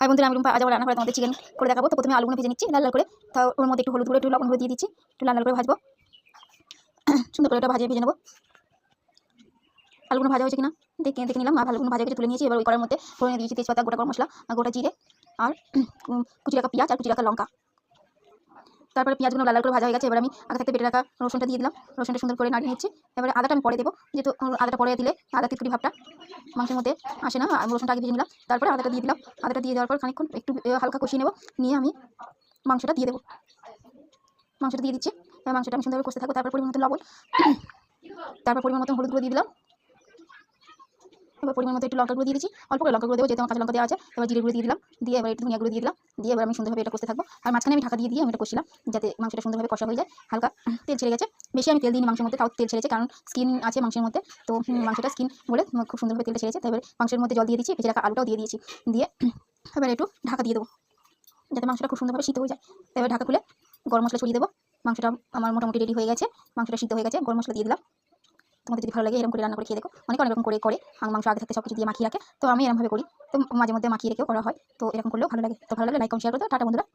High বন্ধুরা, আমি রুম্পা। আজ আবার রান্না করে তোমাদের চিকেন করে দেখাবো। তো প্রথমে আলুগুলো ভেজে নিচ্ছি লাল লাল করে। তাও ওর মধ্যে একটু হলুদ গুঁড়ো, একটু লবণ গুঁড়ো দিয়ে দিচ্ছি। একটু লাল লাল করে ভাজবো, সুন্দর করে এটা ভেজে নেবো। আলুগুলো ভাজা হয়েছে কিনা দেখে নিলাম। আর আলুগুলো ভাজা হয়েছে তুলে নিয়েছি। এবার ওই কড়াইয়ের মধ্যে ফোড়নে দিয়েছি তেজপাতা, গোটা গরম মশলা, গোটা জিরে আর কুচি রাখা পেঁয়াজ আর কুচি রাখা লঙ্কা। তারপরে পেঁয়াজগুলো লাল লাল করে ভাজা হয়ে গেছে। এবার আমি আগে থাকতে বেটে রাখা রসুনটা দিয়ে দিলাম। রসুনটা সুন্দর করে নাড়িয়ে নিচ্ছি। এবারে আদাটা আমি পরে দেবো, যেহেতু আদাটা পরে দিলে আদা তিতকুড়ি ভাবটা মাংসের মধ্যে আসে না। আমি রসুনটা আগে ভেজে নিলাম, তারপরে আদাটা দিয়ে দিলাম। আদাটা দিয়ে দেওয়ার পর খানিকক্ষণ একটু হালকা কষিয়ে নেবো। নিয়ে আমি মাংসটা দিয়ে দেবো। মাংসটা দিয়ে দিচ্ছি। মাংসটা আমি সুন্দরভাবে কষতে থাকবো। তারপর পরিমাণ মতো লবণ, তারপর পরিমাণ মতো হলুদ গুঁড়ো দিয়ে দিলাম। এবার পরিমাণ মতো একটু লঙ্কা গুঁড়ো দিয়ে দিচ্ছি, অল্প করে লঙ্কা গুঁড়ো দেবো, যেহেতু আমার কাঁচা লঙ্কা দেওয়া আছে। এবার জিরে গুঁড়ো দিয়ে দিলাম, দিয়ে এবার একটু ধনিয়া গুঁড়ো দিয়ে দিলাম। দিয়ে এবার আমি সুন্দরভাবে এটা কষতে থাকবো। আর মাঝখানে আমি ঢাকা দিয়ে আমি এটা কষছিলাম, যাতে মাংসটা সুন্দরভাবে কষা হয়ে যায়। হালকা তেল ছেড়ে গেছে, বেশি আমি তেল দিইনি মাংসের মধ্যে, তাও তেল ছেড়েছে, কারণ স্কিন আছে মাংসের মধ্যে। তো মাংসটা স্কিন বলে খুব সুন্দরভাবে তেলটা ছেড়েছে। তাই এবার মাংসের মধ্যে জল দিয়ে দিচ্ছি, ভেজে রাখা আলুটাও দিয়ে দিয়েছি। দিয়ে এবার একটু ঢাকা দিয়ে দেবো, যাতে মাংসটা খুব সুন্দরভাবে সিদ্ধ হয়ে যায়। এবার ঢাকা খুলে গরম মশলা ছড়িয়ে দেবো। মাংসটা আমার মোটামুটি রেডি হয়ে গেছে, মাংসটা সিদ্ধ হয়ে গেছে। গরম মশলা দিয়ে দিলাম। তোমাদের যদি ভালো লাগে এরকম করে রান্না করে খেয়ে দেখো। অনেক রকম করে মাংস আগে থাকতে সব কিছু দিয়ে মাখিয়ে রাখে, তো আমি এরকমভাবে করি। তো মাঝে মধ্যে মাখিয়ে রেখেও করা হয়। তো এরকম করলেও ভালো লাগে। তো ভালো লাগলে লাইক কমেন্ট শেয়ার করে দাও। টাটা বন্ধুরা।